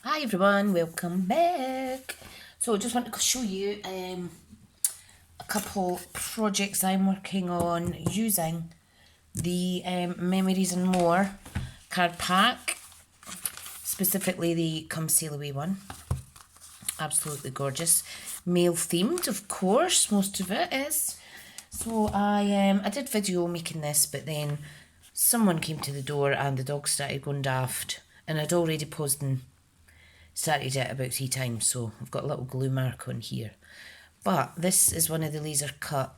Hi everyone, welcome back. So I just want to show you a couple projects I'm working on using the Memories and More card pack, specifically the Come Sail Away one. Absolutely gorgeous. Male themed, of course, most of it is. So I did video making this, but then someone came to the door and the dog started going daft, and I'd already paused and started it about 3 times, so I've got a little glue mark on here. But this is one of the laser cut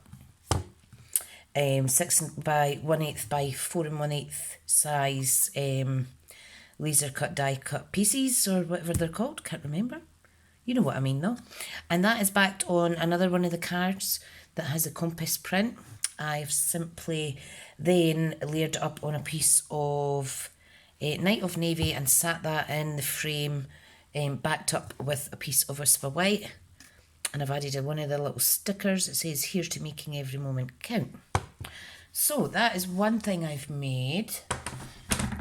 6 by 1/8 by 4 1/8 size laser cut die cut pieces, or whatever they're called, can't remember. You know what I mean though. And that is backed on another one of the cards that has a compass print. I've simply then layered it up on a piece of Night of Navy and sat that in the frame, backed up with a piece of Whisper White, and I've added one of the little stickers that says "Here's to making every moment count." So that is one thing I've made.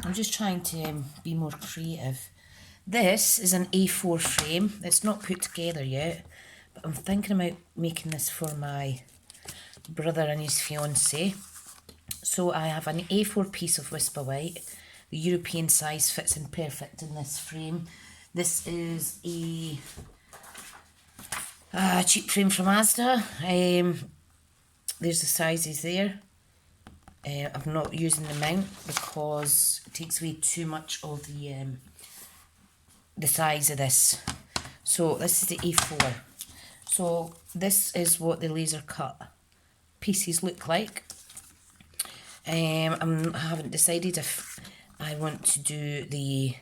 I'm just trying to be more creative. This is an A4 frame. It's not put together yet, but I'm thinking about making this for my brother and his fiancée. So I have an A4 piece of Whisper White. The European size fits in perfect in this frame. This is a cheap frame from Asda. There's the sizes there. I'm not using the mount because it takes away too much of the size of this. So this is the A4. So this is what the laser cut pieces look like. I haven't decided if I want to do the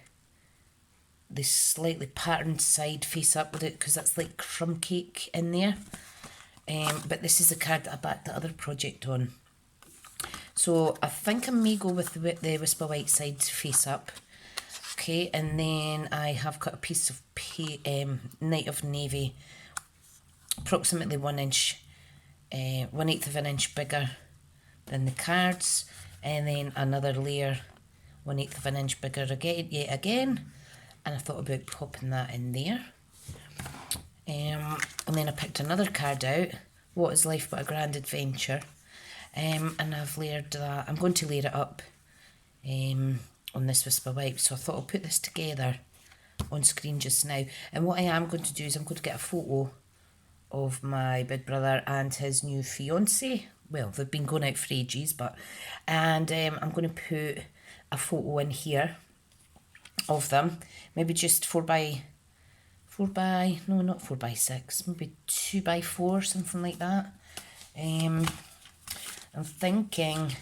slightly patterned side face up with it, because that's like crumb cake in there. But this is the card that I backed the other project on. So I think I may go with the Whisper White side face up. Okay, and then I have cut a piece of Night of Navy, approximately 1 inch, 1/8 of an inch bigger than the cards, and then another layer 1/8 of an inch bigger yet again, and I thought about popping that in there. And then I picked another card out, What is Life But a Grand Adventure, and I've layered that. I'm going to layer it up on this Whisper White, so I thought I'll put this together on screen just now. And what I am going to do is I'm going to get a photo of my big brother and his new fiancée. Well, they've been going out for ages, but I'm going to put a photo in here of them, maybe just 4 by no, not 4 by 6, maybe 2 by 4, something like that. I'm thinking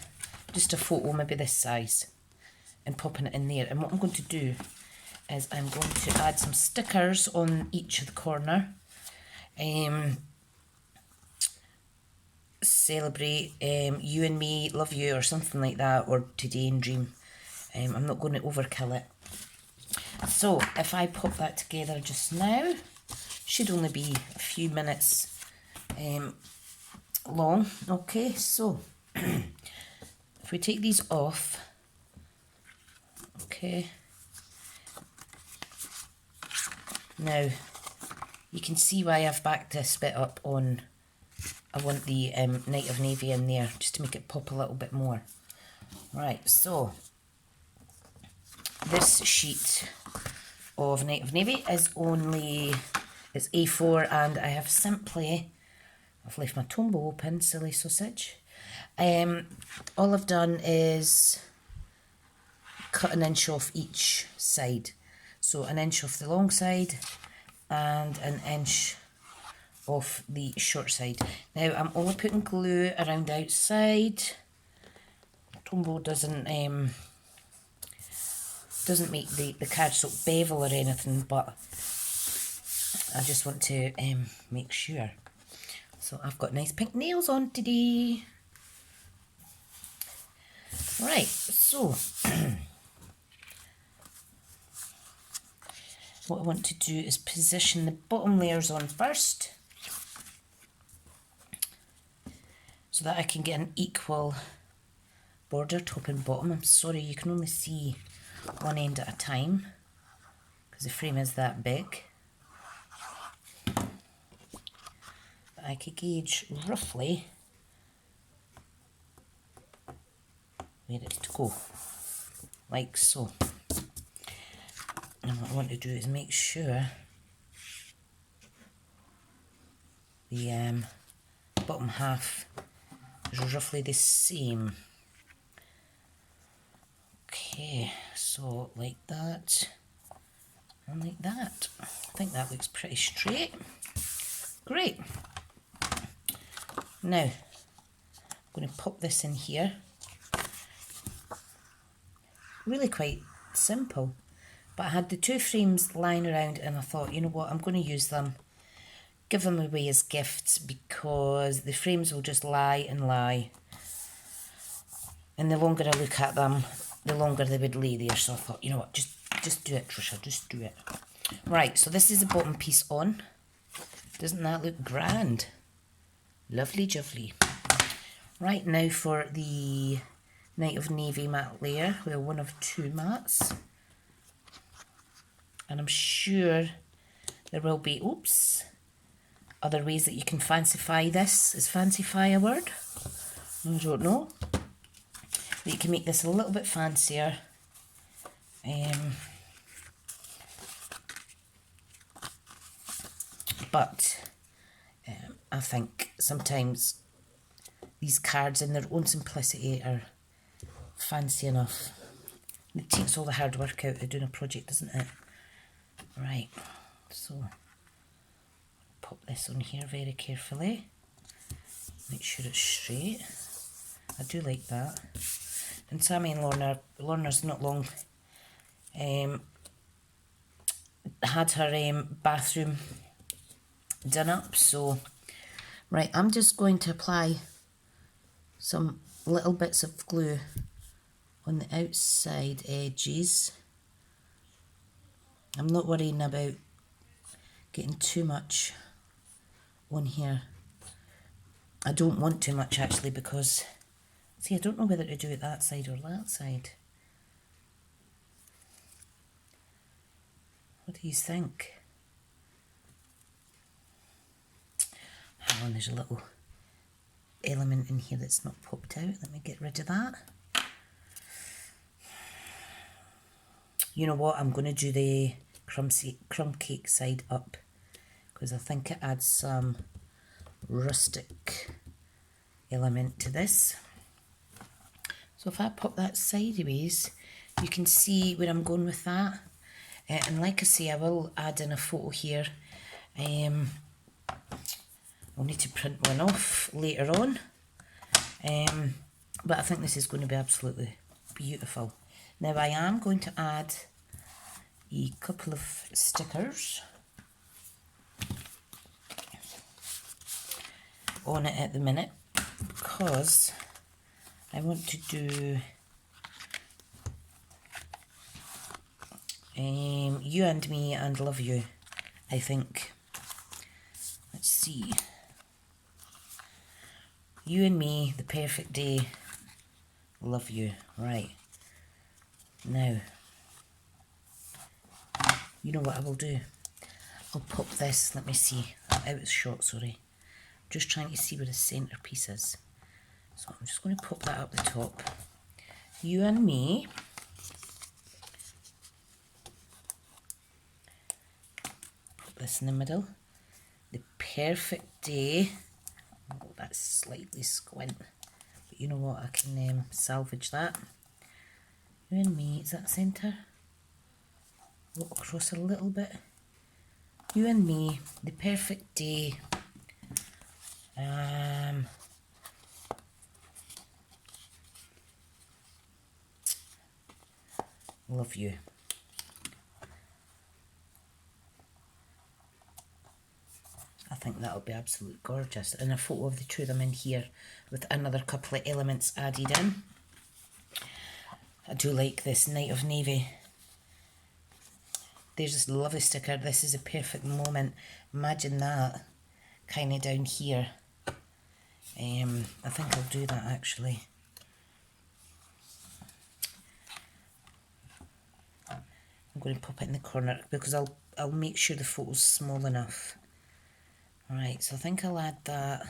just a photo maybe this size and popping it in there. And what I'm going to do is I'm going to add some stickers on each of the corner. Celebrate, you and me, love you, or something like that, or today and dream. I'm not going to overkill it. So if I pop that together just now, should only be a few minutes long. Okay, so if we take these off, okay, now you can see why I've backed this bit up on. I want the Night of Navy in there just to make it pop a little bit more. Right, so this sheet of Night of Navy is it's A4, and I have I've left my Tombow open, silly sausage. All I've done is cut 1 inch off each side. So 1 inch off the long side and 1 inch off the short side. Now I'm only putting glue around the outside. Tombow doesn't make the card so bevel or anything, but I just want to make sure. So I've got nice pink nails on today. Right, so what I want to do is position the bottom layers on first, so that I can get an equal border, top and bottom. I'm sorry, you can only see one end at a time because the frame is that big. But I could gauge roughly where it's to go, like so. And what I want to do is make sure the bottom half is roughly the same. Okay, so like that and like that. I think that looks pretty straight. Great. Now, I'm going to pop this in here. Really quite simple. But I had the two frames lying around and I thought, you know what, I'm going to use them. Give them away as gifts because the frames will just lie and lie. And the longer I look at them, the longer they would lay there. So I thought, you know what, just do it, Trisha, just do it. Right, so this is the bottom piece on. Doesn't that look grand? Lovely jubbly. Right, now for the Night of Navy matte layer. Well, one of two mattes. And I'm sure there will be, oops, other ways that you can fancify this. Is fancify a word? I don't know. But you can make this a little bit fancier. But I think sometimes these cards in their own simplicity are fancy enough. It takes all the hard work out of doing a project, doesn't it? Right, so pop this on here very carefully. Make sure it's straight. I do like that. And Sammy and Lorna's not long had her bathroom done up, so right, I'm just going to apply some little bits of glue on the outside edges. I'm not worrying about getting too much on here. I don't want too much actually because, see, I don't know whether to do it that side or that side. What do you think? Hang on, there's a little element in here that's not popped out. Let me get rid of that. You know what, I'm going to do the crumb cake side up because I think it adds some rustic element to this. So if I pop that sideways, you can see where I'm going with that. And like I say, I will add in a photo here. I'll need to print one off later on. But I think this is going to be absolutely beautiful. Now I am going to add a couple of stickers on it at the minute because I want to do You and Me and Love You, I think. Let's see. You and Me, The Perfect Day, Love You. Right. Now, you know what I will do? I'll pop this, let me see, out of shot, sorry. I'm just trying to see where the centre piece is. So I'm just going to pop that up the top. You and Me. Put this in the middle. The Perfect Day. Oh, that's slightly squint. But you know what, I can salvage that. You and Me, is that centre? Go across a little bit. You and Me, The Perfect Day. Love You. I think that'll be absolutely gorgeous. And a photo of the two of them in here with another couple of elements added in. I do like this Night of Navy. There's this lovely sticker. This is a perfect moment. Imagine that kind of down here. I think I'll do that actually. I'm going to pop it in the corner because I'll make sure the photo's small enough. Alright, so I think I'll add that.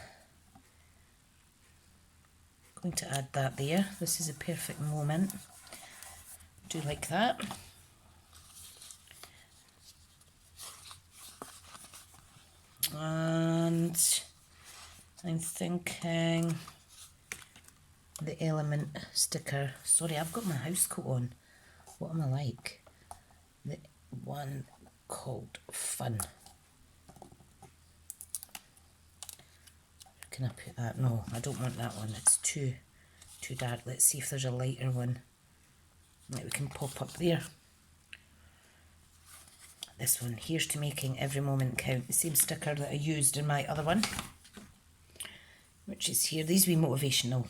Going to add that there. This is a perfect moment. Do like that. And I'm thinking the element sticker. Sorry, I've got my house coat on. What am I like? The one called Fun. Can I put that? No, I don't want that one. It's too dark. Let's see if there's a lighter one that we can pop up there. This one. Here's to making every moment count. The same sticker that I used in my other one, which is here. These wee motivational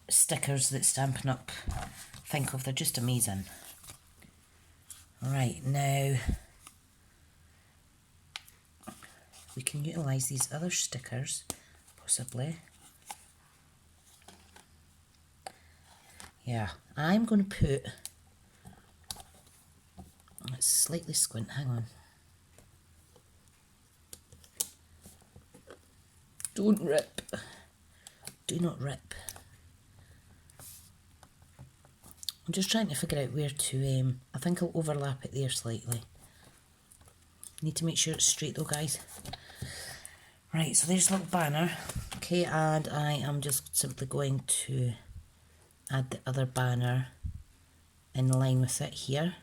stickers that Stampin' Up think of. They're just amazing. Alright, now we can utilise these other stickers, possibly. Yeah, I'm going to put, let's slightly squint, hang on. Don't rip. Do not rip. I'm just trying to figure out where to, I think I'll overlap it there slightly. Need to make sure it's straight though, guys. Right, so there's a little banner. Okay, and I am just simply going to add the other banner in line with it here.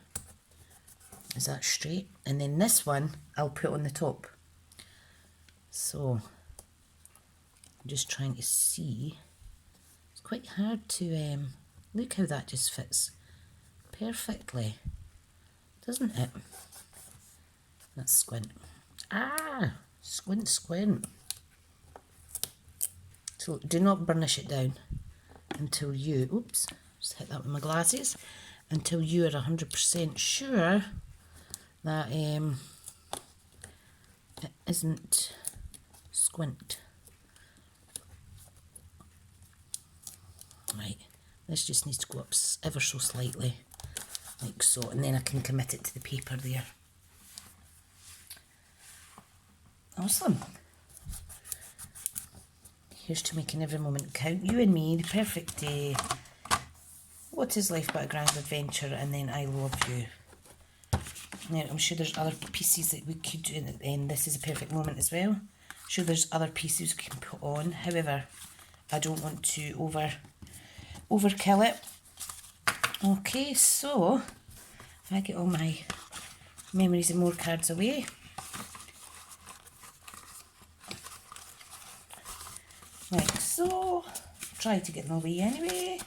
Is that straight? And then this one I'll put on the top. So I'm just trying to see. It's quite hard to look how that just fits perfectly, doesn't it? Let's squint. Ah, squint, squint. So do not burnish it down until you, oops, just hit that with my glasses, until you are 100% sure that it isn't squint. Right, this just needs to go up ever so slightly, like so, and then I can commit it to the paper there. Awesome. Here's to making every moment count. You and me, the perfect day. What is life but a grand adventure? And then I love you. Now, I'm sure there's other pieces that we could do, and this is a perfect moment as well. I'm sure there's other pieces we can put on. However, I don't want to overkill it. Okay, so if I get all my memories and more cards away. Like so, try to get them away anyway,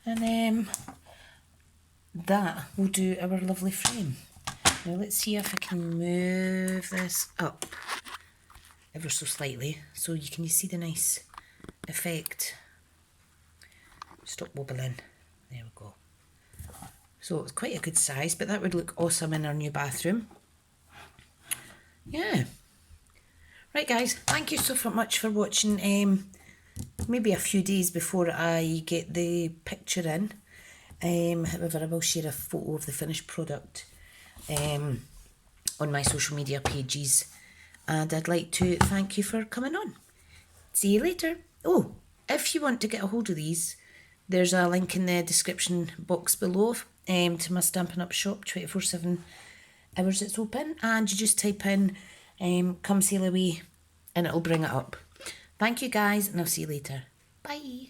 and that will do our lovely frame. Now let's see if I can move this up ever so slightly so you can see the nice effect. Stop wobbling. There we go. So it's quite a good size, but that would look awesome in our new bathroom. Yeah. Right guys, thank you so much for watching. Maybe a few days before I get the picture in. However, I will share a photo of the finished product on my social media pages. And I'd like to thank you for coming on. See you later. Oh, if you want to get a hold of these, there's a link in the description box below to my Stampin' Up shop, 24/7 hours it's open. And you just type in come sail away and it'll bring it up. Thank you guys, and I'll see you later. Bye.